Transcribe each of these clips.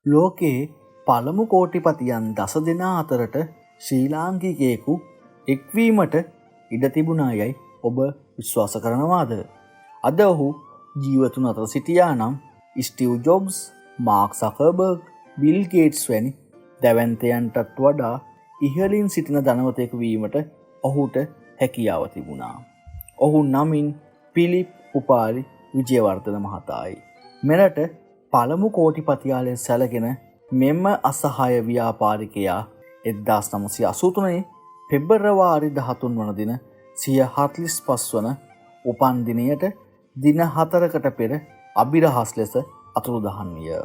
ලෝකයේ පළමු කෝටිපතියන් 10 දෙනා අතරට ශ්‍රී ලාංකිකයෙකු එක්වීමට ඉඩ තිබුණා යයි ඔබ විශ්වාස කරනවාද? අද ඔහු ජීවතුන් අතර සිටියා නම් Steve Jobs, Mark සකර්බර්ග්, bill gates වැනි දැවැන්තයන්ටත් වඩා ඉහළින් සිටින ධනවතෙකු වීමට ඔහුට හැකියාව තිබුණා. ඔහු නමින් පිලිප් උපාලි විජේවර්ධන මහතායි. මෙරට පළමු කෝටිපතියා ලෙස සැලකෙන මෙම අසහාය ව්‍යාපාරිකයා 1983 පෙබරවාරි 13 වන දින 145 වන උපන්දිනයට දින 4කට පෙර අභිරහස් ලෙස අතුරුදහන් විය.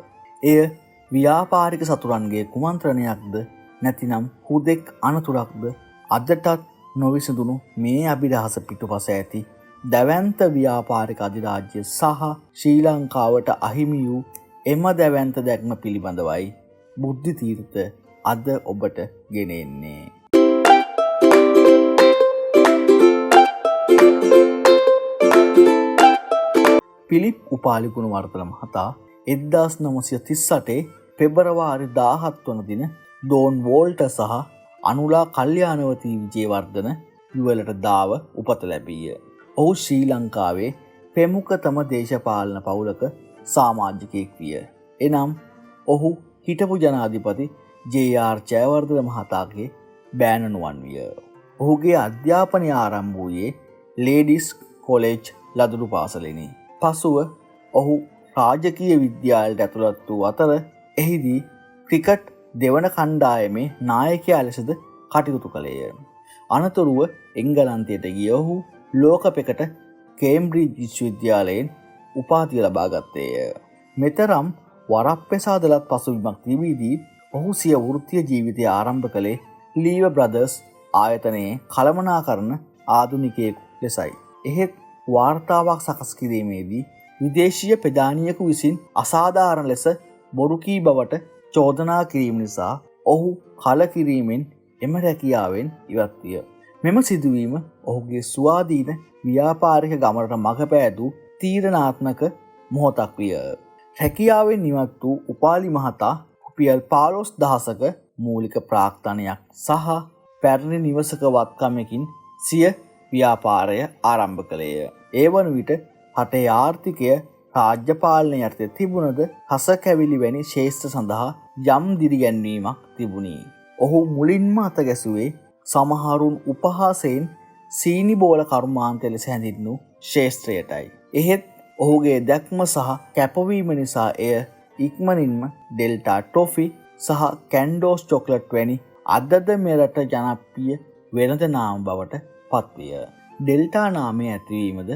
එය ව්‍යාපාරික සතුරන්ගේ කුමන්ත්‍රණයක්ද නැතිනම් හුදෙක් අනතුරක්ද අදටත් නොවිසඳුණු මේ අභිරහස පිටුපස ඇති දැවැන්ත ව්‍යාපාරික අධිරාජ්‍ය සහ ශ්‍රී ලංකාවට අහිමි වූ එම දැවැන්ත දැක්ම පිළිබඳවයි බුද්ධි තීර්ථ අද ඔබට ගෙනෙන්නේ. පිලිප් උපාලි ගුණවර්ධන මහතා 1938 පෙබරවාරි 17 වන දින ඩෝන් වෝල්ට සහ අනුලා කල්යාණවතී විජේවර්ධන යුවලට දාව උපත ලැබීය. ඔහු ශ්‍රී ලංකාවේ ප්‍රමුඛතම දේශපාලන පවුලක සමාජිකයෙක් විය. එනම් ඔහු හිටපු ජනාධිපති ජේ.ආර්. ජයවර්ධන මහතාගේ බෑණනුවන් විය. ඔහුගේ අධ්‍යාපනය ආරම්භ වූයේ ලේඩිස් කොලෙජ් ලදරු පාසලෙනි. පසුව ඔහු රාජකීය විද්‍යාලයට ඇතුළත් වූ අතර එහිදී ක්‍රිකට් දෙවන කණ්ඩායමේ නායකයා ලෙසද කටයුතු කළේය. අනතුරුව එංගලන්තයට ගිය ඔහු ලෝකපෙකට කේම්බ්‍රිජ් විශ්වවිද්‍යාලයෙන් උපාධිය ලබා ගත්තේය. මෙතරම් වරප්‍රසාදලත් පසුබිමක් තිබීදී ඔහු සිය වෘත්තීය ජීවිතය ආරම්භ කළේ ලීව බ්‍රදර්ස් ආයතනයේ කළමනාකරන ආධුනිකයෙකු ලෙසයි. එහෙත් වාර්තාවක් සකස් කිරීමේදී විදේශීය ප්‍රධානියෙකු විසින් අසාධාරණ ලෙස බොරු කී බවට චෝදනා කිරීම නිසා ඔහු කලකිරීමෙන් එම රැකියාවෙන් ඉවත් විය. මෙම සිදුවීම ඔහුගේ ස්වාධීන ව්‍යාපාරික ගමනට මඟ පෑදූ තීරණාත්මක මොහොතක් විය. රැකියාවෙන් ඉවත් වූ උපාලි මහතා රුපියල් 15000ක මූලික ප්‍රාග්ධනයක් සහ පැරණි නිවසක වත්කමකින් සිය ව්‍යාපාරය ආරම්භ කළේය. ඒ වන විට රටේ ආර්ථිකය රාජ්‍ය පාලනය යටතේ තිබුණද හස කැවිලි වැනි ශේෂ්ත්‍ර සඳහා යම් දිරිගැන්වීමක් තිබුණි. ඔහු මුලින්ම අත ගැසුවේ සමහරුන් උපහාසයෙන් සීනි බෝල කර්මාන්තය ලෙස හැඳින්වූ ශේෂ්ත්‍රයටයි. එහෙත් ඔහුගේ දැක්ම සහ කැපවීම නිසා එය ඉක්මනින්ම ඩෙල්ටා ටොෆි සහ කැන්ඩෝස් චොක්ලට් වැනි අදද මෙරට ජනප්‍රිය වෙළඳ නාම බවට පත්විය. ඩෙල්ටා නාමය ඇතිවීමද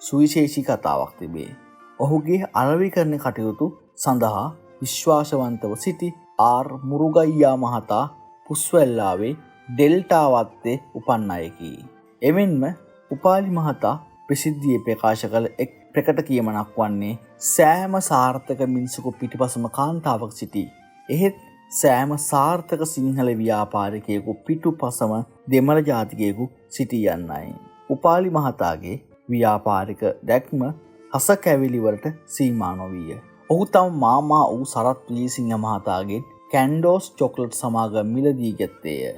සුවිශේෂී කතාවක් තිබේ. ඔහුගේ අලෙවිකරණ කටයුතු සඳහා විශ්වාසවන්තව සිටි ආර් මුරුගයියා මහතා පුස්වැල්ලාවේ ඩෙල්ටා වත්තේ උපන් අයෙකි. එමෙන්ම උපාලි මහතා ප්‍රසිද්ධියේ ප්‍රකාශ කළ එක් ප්‍රකට කියමනක් වන්නේ සෑම සාර්ථක මිනිසෙකු පිටිපසම කාන්තාවක් සිටී. එහෙත් සෑම සාර්ථක සිංහල ව්‍යාපාරිකයෙකු පිටුපසම දෙමළ ජාතිකයෙකු සිටී යන්නයි. උපාලි මහතාගේ ව්‍යාපාරික දැක්ම හස කැවිලිවලට සීමා නොවිය. ඔහු තම මාමා වූ සරත් වීසිංහ මහතාගෙන් කැන්ඩෝස් චොක්ලට් සමාගම මිලදී ගැත්තේය.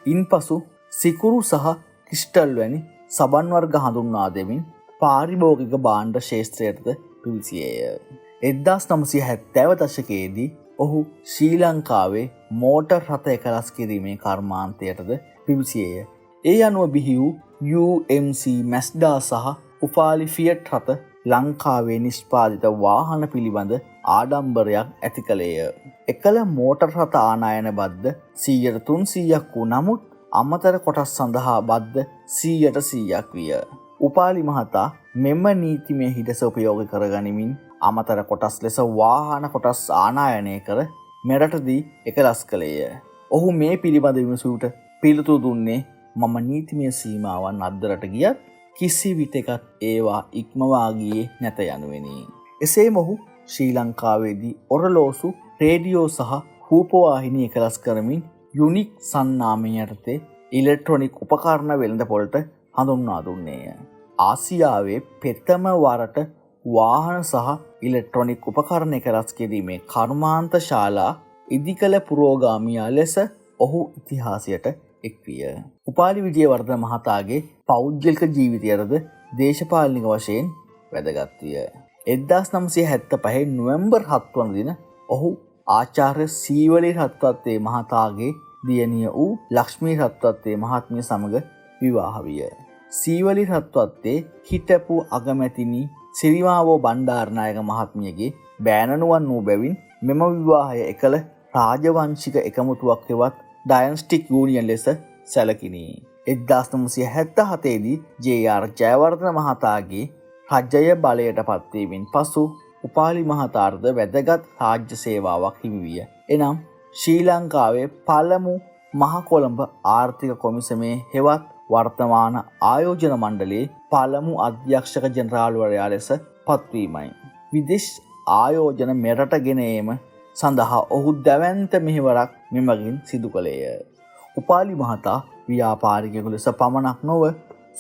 ඉන්පසු සිකුරු සහ ක්‍රිස්ටල් වැනි සබන් වර්ග හඳුන්වා දෙමින් පාරිභෝගික භාණ්ඩ ශේෂ්ත්‍රයටද පිවිසියේය. 1970 දශකයේදී ඔහු ශ්‍රී ලංකාවේ මෝටර් රථ එකලස් කිරීමේ කර්මාන්තයටද පිවිසියේය. ඒ අනුව බිහි වූ UMC මැස්ඩා සහ උපාලි ෆියට් රථ ලංකාවේ නිෂ්පාදිත වාහන පිළිබඳ ආඩම්බරයක් ඇති කළේය. එකල මෝටර් රථ ආනයන බද්ධ 300ක් වූ නමුත් අමතර කොටස් සඳහා බද්ධ 100%ක් විය. උපාලි මහතා මෙම නීතිමය හිඩස උපයෝග කරගනිමින් අමතර කොටස් ලෙස වාහන කොටස් ආනයනය කර මෙරටදී එකලස් කළේය. ඔහු මේ පිළිබඳ විමසුවට පිළිතුරු දුන්නේ මම නීතිමය සීමාවන් අද්දරට ගියත් කිසි විටෙකත් ඒවා ඉක්මවා ගියේ නැත යනුවෙනි. එසේම ඔහු ශ්‍රී ලංකාවේදී ඔරලෝසු රේඩියෝ සහ රූපවාහිනී එකලස් කරමින් යුනික් සන්නාමය යටතේ ඉලෙක්ට්‍රොනික උපකරණ වෙළඳපොළට හඳුන්වා දුන්නේය. ආසියාවේ ප්‍රථම වරට වාහන සහ ඉලෙක්ට්‍රොනික උපකරණ එක රැස් කිරීමේ කර්මාන්ත ශාලා ඉදිකල පුරෝගාමියා ලෙස ඔහු ඉතිහාසයට එක් විය. උපාලි විජේවර්ධන මහතාගේ පෞද්ගලික ජීවිතයද දේශපාලනික වශයෙන් වැදගත් විය. 1975 නොවැම්බර් 7 වන දින ඔහු ආචාර්ය සීවලී රත්වත්තේ මහතාගේ දියණිය වූ ලක්ෂ්මී රත්වත්තේ මහත්මිය සමග විවාහ විය. සීවලී රත්වත්තේ හිටපු අගමැතිනි සිරිමාවෝ බණ්ඩාරනායක මහත්මියගේ බෑණනුවන් වූ බැවින් මෙම විවාහය එකල රාජවංශික එකමුතුවක් හෙවත් ඩයනස්ටික් යූනියන් ලෙස සැලකිනි. 1977 දී ජේ.ආර්. ජයවර්ධන මහතාගේ රජය බලයට පත්වීමෙන් පසු උපාලි මහතාට වැදගත් රාජ්‍ය සේවාවක් හිමි විය. එනම් ශ්‍රී ලංකාවේ පළමු මහ කොළඹ ආර්ථික කොමිසමේ හෙවත් වර්තමාන ආයෝජන මණ්ඩලයේ පළමු අධ්‍යක්ෂක ජෙනරාල්වරයා ලෙස පත්වීමයි. විදේශ ආයෝජන මෙරට ගෙන ඒම සඳහා ඔහු දැවැන්ත මෙහෙවරක් මෙමගින් සිදු කළේය. උපාලි මහතා ව්‍යාපාරිකයෙකු ලෙස පමණක් නොව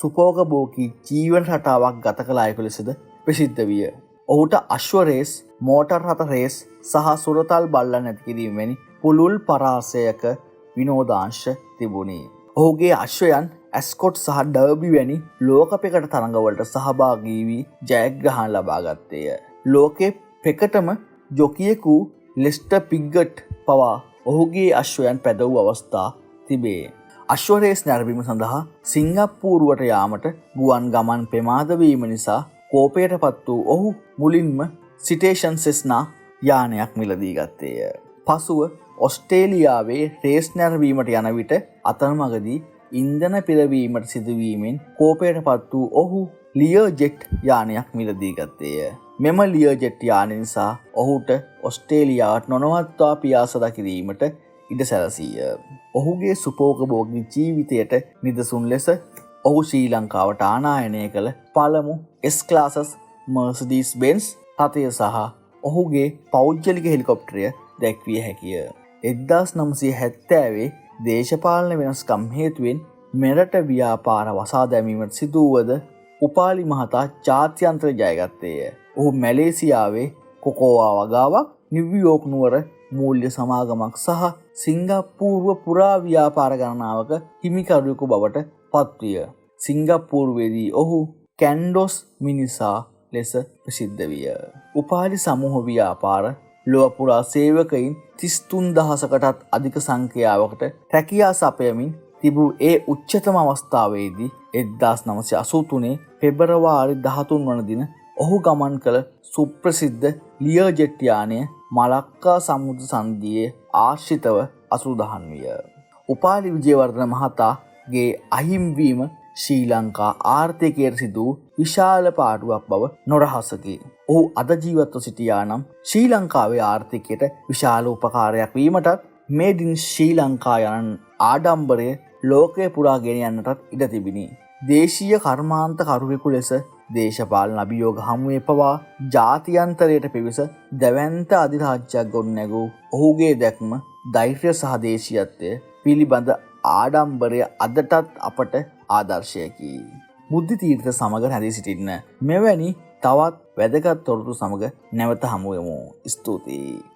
සුඛෝපභෝගී ජීවන රටාවක් ගත කළ අයෙකු ලෙසද ප්‍රසිද්ධ විය. ඔහුට අශ්ව රේස්, මෝටර් රථ රේස් සහ සුරතල් බල්ලන් නැති කිරීම වැනි පුළුල් පරාසයක විනෝදාංශ තිබුණි. ඔහුගේ අශ්වයන් ඇස්කොට් සහ ඩර්බි වැනි ලෝක පෙකට තරඟවලට සහභාගී වී ජයග්‍රහණ ලබා ගත්තේය. ලෝකේ පෙකටම ජොකියෙකු ලෙස්ටර් පිග්ගට් පවා ඔහුගේ අශ්වයන් පැදවූ අවස්ථා තිබේ. අශ්ව රේස් නැරඹීම සඳහා සිංගප්පූරුවට යාමට ගුවන් ගමන් ප්‍රමාද වීම නිසා කෝපයටපත් වූ ඔහු මුලින්ම සිටේෂන් සෙස්නා යානයක් මිලදී ගත්තේය. පසුව ඔස්ට්‍රේලියාවේ රේස් නැරඹීමට යන විට අතරමඟදී ඉන්ධන පිරවීමට සිදුවීමෙන් කෝපයටපත් වූ ඔහු ලියර්ජෙට් යානයක් මිලදී ගත්තේය. මෙම ලියර්ජෙට් යානය නිසා ඔහුට ඔස්ට්‍රේලියාවට නොනවත්වා පියාස දකිරීමට ඉඩ සැලසීය. ඔහුගේ සුඛෝපභෝගී ජීවිතයට නිදසුන් ලෙස ඔහු ශ්‍රී ලංකාවට ආනයනය කළ පළමු S-ක්ලාසස් මර්සිඩීස් බෙන්ස් රථය සහ ඔහුගේ පෞද්ගලික හෙලිකොප්ටරය දැක්විය හැකිය. 1970 දේශපාලන වෙනස්කම් හේතුවෙන් මෙරට ව්‍යාපාර වසා දැමීමට සිදුවුවද උපාලි මහතා ජාත්‍යන්තර ජයගත්තේය. ඔහු මැලේසියාවේ කොකෝවා වගාවක්, නිව්යෝර්ක් නුවර මූල්‍ය සමාගමක් සහ සිංගප්පූරුව පුරා ව්‍යාපාර ගණනාවක හිමිකරුවෙකු බවට පත්විය. සිංගප්පූරුවේදී ඔහු කැන්ඩොස් මිනිසා ලෙස ප්‍රසිද්ධ විය. උපාලි සමූහ ව්‍යාපාර ලොව පුරා සේවකයින් 33000කටත් අධික සංඛ්‍යාවකට රැකියා සපයමින් තිබූ ඒ උච්චතම අවස්ථාවේදී 1983 පෙබරවාරි 13 වන දින ඔහු ගමන් කළ සුප්‍රසිද්ධ ලියර්ජෙට් යානය මලක්කා සමුද්‍ර සංධියේ ආශ්‍රිතව අසුදහන් විය. උපාලි විජේවර්ධන මහතාගේ අහිම්වීම ශ්‍රී ලංකා ආර්ථිකයට සිදු විශාල පාඩුවක් බව නොරහසකි. ඔහු අද ජීවත්ව සිටියා නම් ශ්‍රී ලංකාවේ ආර්ථිකයට විශාල උපකාරයක් වීමටත් මේඩ් ඉන් ශ්‍රී ලංකා යන ආඩම්බරය ලෝකය පුරා ගෙන යන්නටත් ඉඩ තිබිණි. දේශීය කර්මාන්ත කරුවෙකු ලෙස දේශපාලන අභියෝග හමුවේ පවා ජාත්‍යන්තරයට පිවිස දැවැන්ත අධිරාජ්‍යයක් ගොඩනැගූ ඔහුගේ දැක්ම ධෛර්ය සහ දේශීයත්වය පිළිබඳ ආඩම්බරය අදටත් අපට ආදර්ශයකි. බුද්ධ තීර්ථ සමග රැඳී සිටින්න මෙවැනි තවත් වැදගත් තොරතුරු සමග නැවත හමු වෙමු. ස්තුතියි.